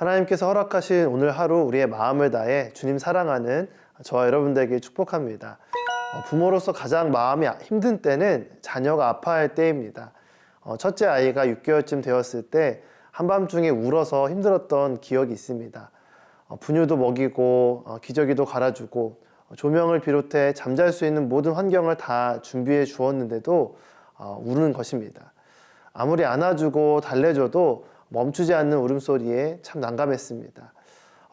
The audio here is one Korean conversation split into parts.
하나님께서 허락하신 오늘 하루 우리의 마음을 다해 주님 사랑하는 저와 여러분들에게 축복합니다. 부모로서 가장 마음이 힘든 때는 자녀가 아파할 때입니다. 첫째 아이가 6개월쯤 되었을 때 한밤중에 울어서 힘들었던 기억이 있습니다. 분유도 먹이고 기저귀도 갈아주고 조명을 비롯해 잠잘 수 있는 모든 환경을 다 준비해 주었는데도 우는 것입니다. 아무리 안아주고 달래줘도 멈추지 않는 울음소리에 참 난감했습니다.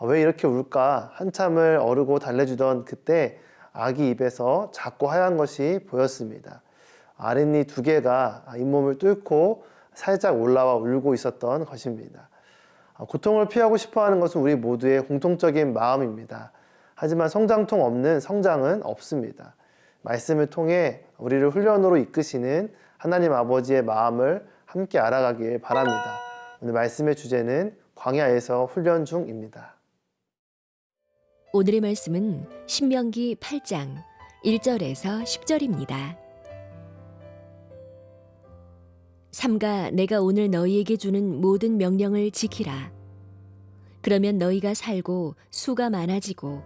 왜 이렇게 울까? 한참을 어르고 달래주던 그때 아기 입에서 작고 하얀 것이 보였습니다. 아랫니 2개가 잇몸을 뚫고 살짝 올라와 울고 있었던 것입니다. 고통을 피하고 싶어하는 것은 우리 모두의 공통적인 마음입니다. 하지만 성장통 없는 성장은 없습니다. 말씀을 통해 우리를 훈련으로 이끄시는 하나님 아버지의 마음을 함께 알아가길 바랍니다. 오늘 말씀의 주제는 광야에서 훈련 중입니다. 오늘의 말씀은 신명기 8장 1절에서 10절입니다. 삼가 내가 오늘 너희에게 주는 모든 명령을 지키라. 그러면 너희가 살고 수가 많아지고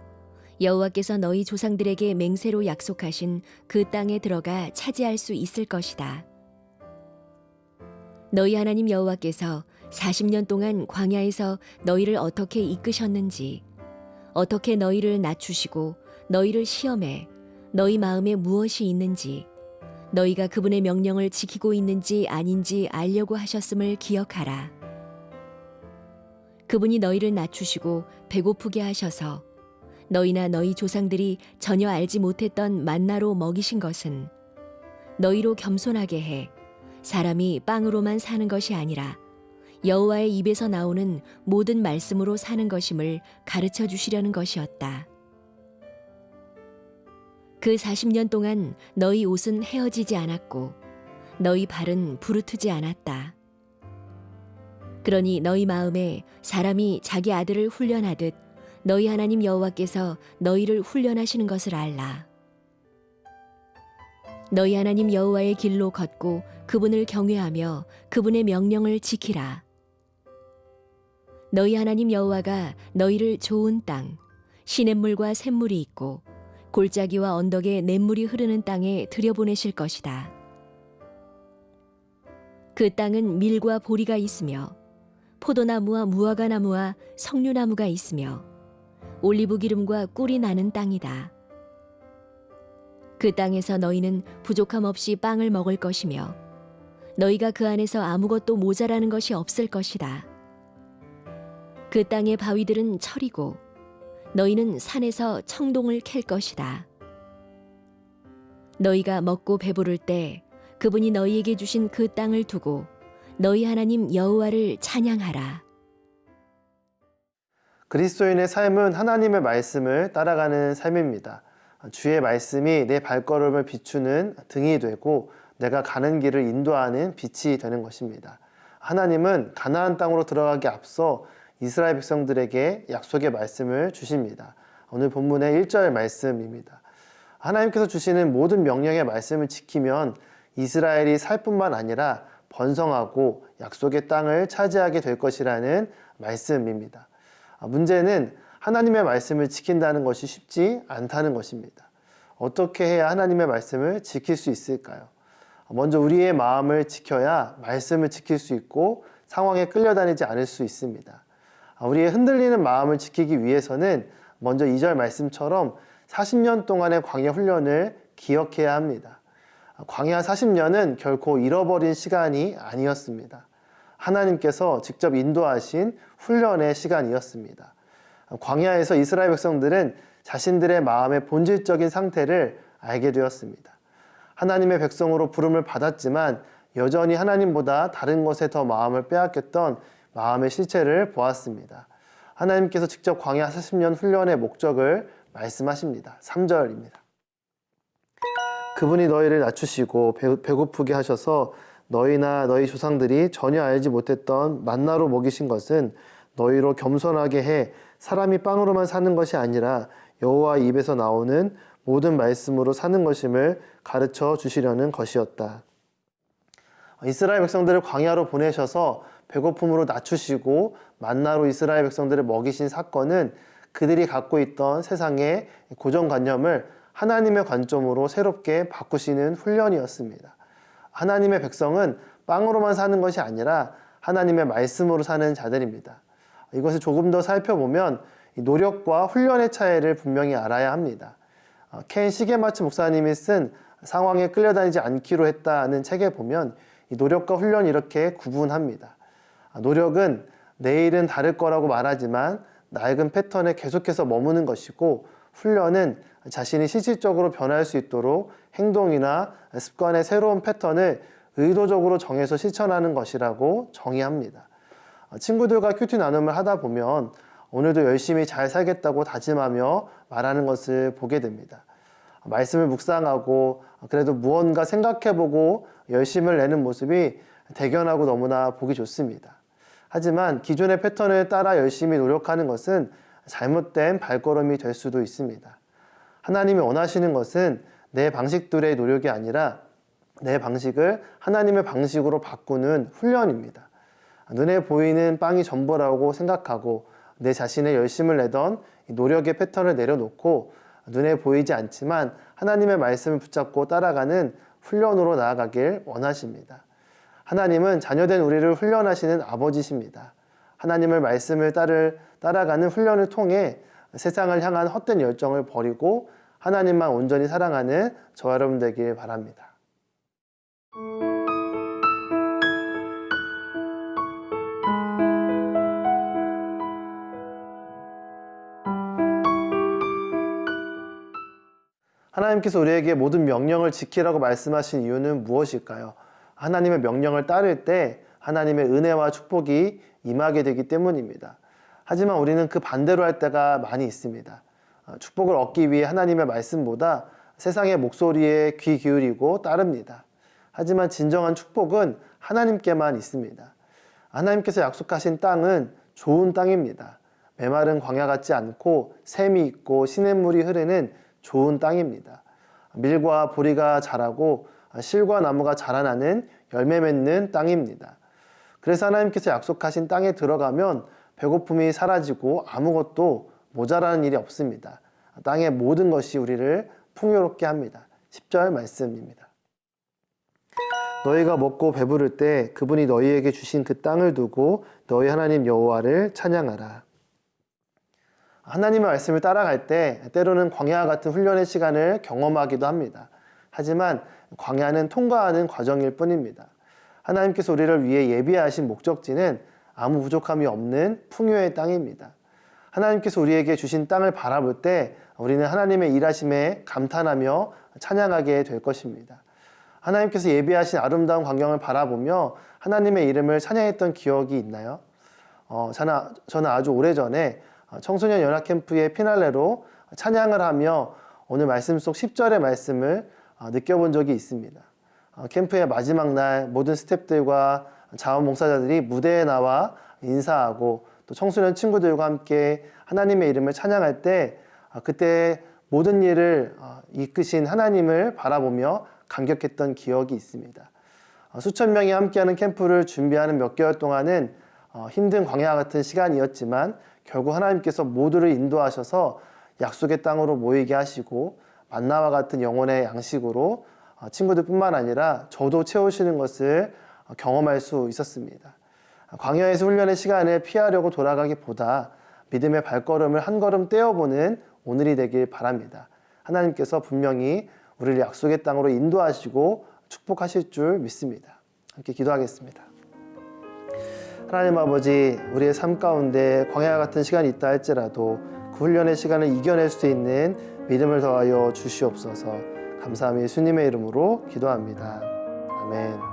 여호와께서 너희 조상들에게 맹세로 약속하신 그 땅에 들어가 차지할 수 있을 것이다. 너희 하나님 여호와께서 40년 동안 광야에서 너희를 어떻게 이끄셨는지, 어떻게 너희를 낮추시고 너희를 시험해 너희 마음에 무엇이 있는지, 너희가 그분의 명령을 지키고 있는지 아닌지 알려고 하셨음을 기억하라. 그분이 너희를 낮추시고 배고프게 하셔서 너희나 너희 조상들이 전혀 알지 못했던 만나로 먹이신 것은 너희로 겸손하게 해 사람이 빵으로만 사는 것이 아니라 여호와의 입에서 나오는 모든 말씀으로 사는 것임을 가르쳐 주시려는 것이었다. 그 40년 동안 너희 옷은 헤어지지 않았고 너희 발은 부르트지 않았다. 그러니 너희 마음에 사람이 자기 아들을 훈련하듯 너희 하나님 여호와께서 너희를 훈련하시는 것을 알라. 너희 하나님 여호와의 길로 걷고 그분을 경외하며 그분의 명령을 지키라. 너희 하나님 여호와가 너희를 좋은 땅, 시냇물과 샘물이 있고 골짜기와 언덕에 냇물이 흐르는 땅에 들여보내실 것이다. 그 땅은 밀과 보리가 있으며 포도나무와 무화과나무와 석류나무가 있으며 올리브 기름과 꿀이 나는 땅이다. 그 땅에서 너희는 부족함 없이 빵을 먹을 것이며 너희가 그 안에서 아무것도 모자라는 것이 없을 것이다. 그 땅의 바위들은 철이고 너희는 산에서 청동을 캘 것이다. 너희가 먹고 배부를 때 그분이 너희에게 주신 그 땅을 두고 너희 하나님 여호와를 찬양하라. 그리스도인의 삶은 하나님의 말씀을 따라가는 삶입니다. 주의 말씀이 내 발걸음을 비추는 등이 되고 내가 가는 길을 인도하는 빛이 되는 것입니다. 하나님은 가나안 땅으로 들어가기 앞서 이스라엘 백성들에게 약속의 말씀을 주십니다. 오늘 본문의 1절 말씀입니다. 하나님께서 주시는 모든 명령의 말씀을 지키면 이스라엘이 살 뿐만 아니라 번성하고 약속의 땅을 차지하게 될 것이라는 말씀입니다. 문제는 하나님의 말씀을 지킨다는 것이 쉽지 않다는 것입니다. 어떻게 해야 하나님의 말씀을 지킬 수 있을까요? 먼저 우리의 마음을 지켜야 말씀을 지킬 수 있고 상황에 끌려다니지 않을 수 있습니다. 우리의 흔들리는 마음을 지키기 위해서는 먼저 2절 말씀처럼 40년 동안의 광야 훈련을 기억해야 합니다. 광야 40년은 결코 잃어버린 시간이 아니었습니다. 하나님께서 직접 인도하신 훈련의 시간이었습니다. 광야에서 이스라엘 백성들은 자신들의 마음의 본질적인 상태를 알게 되었습니다. 하나님의 백성으로 부름을 받았지만 여전히 하나님보다 다른 것에 더 마음을 빼앗겼던 마음의 실체를 보았습니다. 하나님께서 직접 광야 40년 훈련의 목적을 말씀하십니다. 3절입니다. 그분이 너희를 낮추시고 배고프게 하셔서 너희나 너희 조상들이 전혀 알지 못했던 만나로 먹이신 것은 너희로 겸손하게 해 사람이 빵으로만 사는 것이 아니라 여호와 입에서 나오는 모든 말씀으로 사는 것임을 가르쳐 주시려는 것이었다. 이스라엘 백성들을 광야로 보내셔서 배고픔으로 낮추시고 만나로 이스라엘 백성들을 먹이신 사건은 그들이 갖고 있던 세상의 고정관념을 하나님의 관점으로 새롭게 바꾸시는 훈련이었습니다. 하나님의 백성은 빵으로만 사는 것이 아니라 하나님의 말씀으로 사는 자들입니다. 이것을 조금 더 살펴보면 노력과 훈련의 차이를 분명히 알아야 합니다. 켄 시게마츠 목사님이 쓴 상황에 끌려다니지 않기로 했다는 책에 보면 이 노력과 훈련이 이렇게 구분합니다. 노력은 내일은 다를 거라고 말하지만 낡은 패턴에 계속해서 머무는 것이고, 훈련은 자신이 실질적으로 변할 수 있도록 행동이나 습관의 새로운 패턴을 의도적으로 정해서 실천하는 것이라고 정의합니다. 친구들과 큐티 나눔을 하다 보면 오늘도 열심히 잘 살겠다고 다짐하며 말하는 것을 보게 됩니다. 말씀을 묵상하고 그래도 무언가 생각해보고 열심을 내는 모습이 대견하고 너무나 보기 좋습니다. 하지만 기존의 패턴을 따라 열심히 노력하는 것은 잘못된 발걸음이 될 수도 있습니다. 하나님이 원하시는 것은 내 방식들의 노력이 아니라 내 방식을 하나님의 방식으로 바꾸는 훈련입니다. 눈에 보이는 빵이 전부라고 생각하고 내 자신의 열심을 내던 노력의 패턴을 내려놓고 눈에 보이지 않지만 하나님의 말씀을 붙잡고 따라가는 훈련으로 나아가길 원하십니다. 하나님은 자녀된 우리를 훈련하시는 아버지십니다. 하나님의 말씀을 따라가는 훈련을 통해 세상을 향한 헛된 열정을 버리고 하나님만 온전히 사랑하는 저와 여러분 되길 바랍니다. 하나님께서 우리에게 모든 명령을 지키라고 말씀하신 이유는 무엇일까요? 하나님의 명령을 따를 때 하나님의 은혜와 축복이 임하게 되기 때문입니다. 하지만 우리는 그 반대로 할 때가 많이 있습니다. 축복을 얻기 위해 하나님의 말씀보다 세상의 목소리에 귀 기울이고 따릅니다. 하지만 진정한 축복은 하나님께만 있습니다. 하나님께서 약속하신 땅은 좋은 땅입니다. 메마른 광야 같지 않고 샘이 있고 시냇물이 흐르는 좋은 땅입니다. 밀과 보리가 자라고 실과 나무가 자라나는 열매 맺는 땅입니다. 그래서 하나님께서 약속하신 땅에 들어가면 배고픔이 사라지고 아무것도 모자라는 일이 없습니다. 땅의 모든 것이 우리를 풍요롭게 합니다. 10절 말씀입니다. 너희가 먹고 배부를 때 그분이 너희에게 주신 그 땅을 두고 너희 하나님 여호와를 찬양하라. 하나님의 말씀을 따라갈 때 때로는 광야와 같은 훈련의 시간을 경험하기도 합니다. 하지만 광야는 통과하는 과정일 뿐입니다. 하나님께서 우리를 위해 예비하신 목적지는 아무 부족함이 없는 풍요의 땅입니다. 하나님께서 우리에게 주신 땅을 바라볼 때 우리는 하나님의 일하심에 감탄하며 찬양하게 될 것입니다. 하나님께서 예비하신 아름다운 광경을 바라보며 하나님의 이름을 찬양했던 기억이 있나요? 저는 아주 오래전에 청소년 연합 캠프의 피날레로 찬양을 하며 오늘 말씀 속 10절의 말씀을 느껴본 적이 있습니다. 캠프의 마지막 날 모든 스태프들과 자원봉사자들이 무대에 나와 인사하고 또 청소년 친구들과 함께 하나님의 이름을 찬양할 때 그때 모든 일을 이끄신 하나님을 바라보며 감격했던 기억이 있습니다. 수천 명이 함께하는 캠프를 준비하는 몇 개월 동안은 힘든 광야 같은 시간이었지만 결국 하나님께서 모두를 인도하셔서 약속의 땅으로 모이게 하시고 만나와 같은 영혼의 양식으로 친구들뿐만 아니라 저도 채우시는 것을 경험할 수 있었습니다. 광야에서 훈련의 시간을 피하려고 돌아가기보다 믿음의 발걸음을 한 걸음 떼어보는 오늘이 되길 바랍니다. 하나님께서 분명히 우리를 약속의 땅으로 인도하시고 축복하실 줄 믿습니다. 함께 기도하겠습니다. 하나님 아버지, 우리의 삶 가운데 광야 같은 시간이 있다 할지라도 그 훈련의 시간을 이겨낼 수 있는 믿음을 더하여 주시옵소서. 감사함이 예수님의 이름으로 기도합니다. 아멘.